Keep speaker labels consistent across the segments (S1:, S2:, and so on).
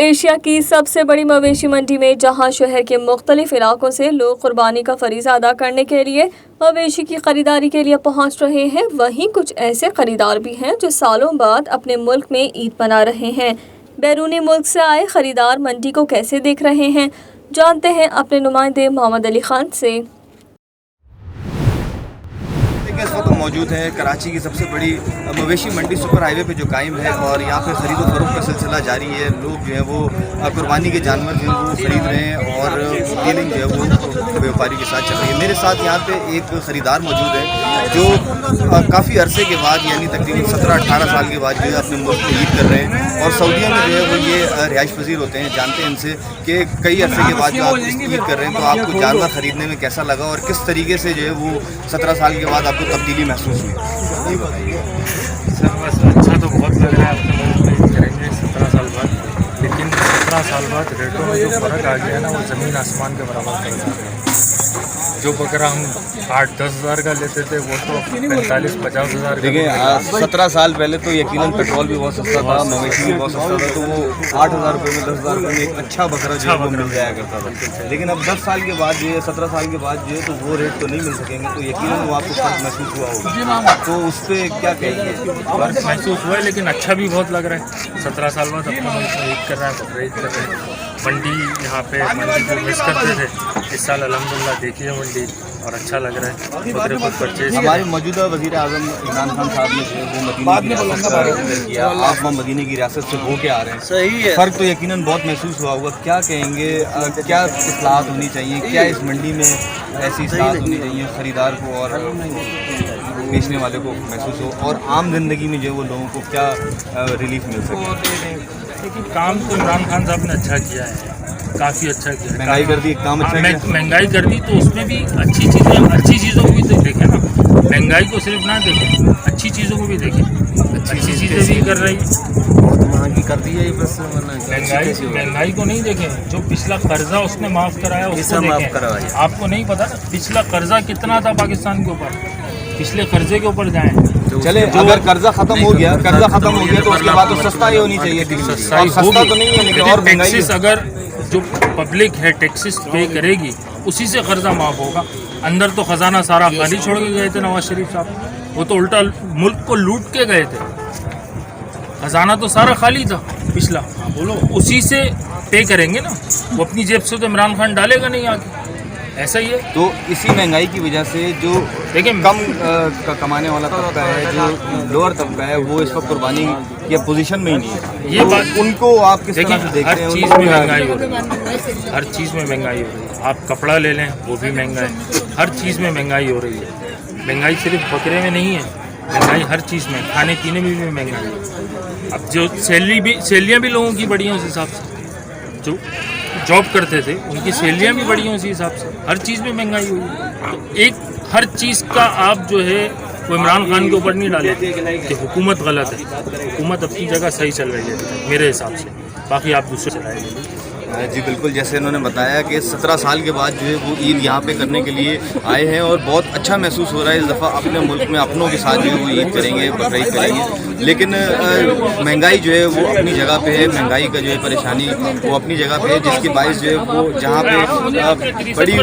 S1: Asia की सबसे बड़ी मवेशी मंडी में जहां शहर के मुख्तलिफ इलाकों से लोग कुर्बानी का फरीज़ा अदा करने के लिए मवेशी की खरीदारी के लिए पहुंच रहे हैं, वहीं कुछ ऐसे खरीदार भी हैं जो सालों बाद अपने मुल्क में ईद मना रहे हैं। बैरूनी मुल्क से आए खरीदार मंडी को कैसे देख रहे हैं, जानते हैं अपने नुमाइंदे मोहम्मद अली खान से।
S2: इस वक्त मौजूद है कराची की सबसे बड़ी मवेशी मंडी सुपर हाईवे पे जो कायम है और यहाँ पे ख़रीद व फरोख्त का सिलसिला जारी है। लोग जो है वो कुर्बानी के जानवर जो है वो ख़रीद रहे हैं और डीलिंग जो है वो व्यापारी के साथ चल रही है। मेरे साथ यहाँ पे एक ख़रीदार मौजूद है जो काफ़ी अरसे के बाद यानी तकरीबन 17-18 साल के बाद जो है अपने मुल्क में ईद कर रहे हैं और सऊदीया में जो है वो ये रिहाइश पजीर होते हैं। जानते हैं इनसे कि कई अरसे के बाद जो आप ईद कर रहे हैं तो आपको जानवर ख़रीदने में कैसा लगा और किस तरीके से जो है वो 17 साल के बाद आपको तब्दीली महसूस हुई।
S3: सर बस अच्छा तो बहुत लग रहा है, अपने मुल्क में करेंगे 17 साल बाद, लेकिन 17 साल बाद रेटों में जो फ़र्क आ गया है ना वो ज़मीन आसमान के बराबर फ़र्क आ गया है। जो बकरा हम 8-10 हज़ार का लेते थे वो तो 45-50 हज़ार।
S2: देखिए 17 साल पहले तो यकीनन पेट्रोल भी बहुत सस्ता था, मवेशी भी बहुत सस्ता था, तो वो 8,000 रुपये में 10,000 रुपये में एक अच्छा बकरा जो है वो मिल जाया करता था। लेकिन अब 10 साल के बाद जो है 17 साल के बाद जो है तो वो रेट तो नहीं मिल सकेंगे, तो यकीनन वो आपको फर्क महसूस हुआ होगा। तो उस पर क्या कहेंगे?
S3: फर्क महसूस हुआ है लेकिन अच्छा भी बहुत लग रहा है। 17 साल बाद अपने मुल्क में ईद कर रहा है, बकरा ईद कर रहे हैं। मंडी यहाँ पे मंडी को मिस करते थे, इस साल अल्हम्दुलिल्लाह देखिए मंडी और अच्छा लग रहा है। बकरे को परचेज
S2: हमारे मौजूदा वज़ीर आज़म इमरान खान साहब ने जो वो मदीने की रियासत का किया, आप वहाँ मदीने की रियासत से होके आ रहे हैं, सही है। फ़र्क तो यकीनन बहुत महसूस हुआ होगा। क्या कहेंगे, क्या इस्लाहत होनी चाहिए, क्या इस मंडी में ऐसी इस्लाहत होनी चाहिए ख़रीदार को और बेचने वाले को महसूस हो और आम जिंदगी में जो वो लोगों को क्या रिलीफ मिल सके?
S3: लेकिन काम तो इमरान खान साहब ने अच्छा किया है, काफ़ी अच्छा किया है।
S2: महंगाई कर दी, काम अच्छा किया।
S3: महंगाई कर दी तो उसमें भी अच्छी चीज़ों को भी देखें ना, महंगाई को सिर्फ ना देखें, अच्छी चीज़ों को भी देखें। अच्छी चीज़ें भी कर रही
S2: महंगी कर दी है बस,
S3: महंगाई को नहीं देखें। जो पिछला कर्जा उसने माफ़ कराया उसको देखें। आपको नहीं पता पिछला कर्जा कितना था पाकिस्तान के ऊपर, पिछले कर्जे के ऊपर जाएं।
S2: चले अगर कर्जा खत्म हो गया तो उसके बाद तो सस्ता ही होनी चाहिए। सस्ता तो नहीं है लेकिन और
S3: टैक्सेस अगर जो पब्लिक है टैक्सेस पे करेगी उसी से कर्जा माफ़ होगा। अंदर तो ख़जाना सारा खाली छोड़ के गए थे नवाज शरीफ साहब, वो तो उल्टा मुल्क को लूट के गए थे। ख़जाना तो सारा खाली था पिछला, बोलो उसी से पे करेंगे ना, वो अपनी जेब से तो इमरान खान डालेगा नहीं आगे, ऐसा ही है।
S2: तो इसी महंगाई की वजह से जो
S3: देखिए
S2: कम कमाने वाला तबका है, जो लोअर तबका है, वो इस वक्त कुर्बानी की पोजीशन में ही नहीं है।
S3: ये बात
S2: उनको आप किस तरह से देखते हैं?
S3: हर चीज़ में महंगाई हो रही है, हर चीज़ में महंगाई हो रही है। आप कपड़ा ले लें वो भी महंगा है, हर चीज़ में महंगाई हो रही है। महंगाई सिर्फ बकरे में नहीं है, महंगाई हर चीज़ में, खाने पीने में भी महंगाई है। अब जो सैलरियाँ भी लोगों की बढ़ी हैं उस हिसाब से, जो जॉब करते थे उनकी सैलरियाँ भी बढ़ी हैं उसी हिसाब से, हर चीज़ में महंगाई हुई है। तो एक हर चीज़ का आप जो है वो इमरान खान के ऊपर नहीं डाले कि हुकूमत गलत है। हुकूमत अपनी जगह सही चल रही है मेरे हिसाब से, बाकी आप दूसरे चलाएंगे।
S2: जी बिल्कुल, जैसे इन्होंने बताया कि 17 साल के बाद जो है वो ईद यहाँ पे करने के लिए आए हैं और बहुत अच्छा महसूस हो रहा है। इस दफ़ा अपने मुल्क में अपनों के साथ जो है वो ईद करेंगे, बकरा ईद करेंगे। लेकिन महंगाई जो है वो अपनी जगह पे है, महंगाई का जो है परेशानी वो अपनी जगह पे है, जिसकी बाइस जो है वो जहाँ पे बड़ी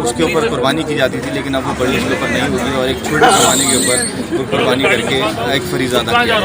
S2: उसके ऊपर कुर्बानी की जाती थी लेकिन अब वो बड़ी उसके ऊपर नहीं होगी और एक छोटे पैमाने के ऊपर कुर्बानी करके एक फरीज़ा अदा किया।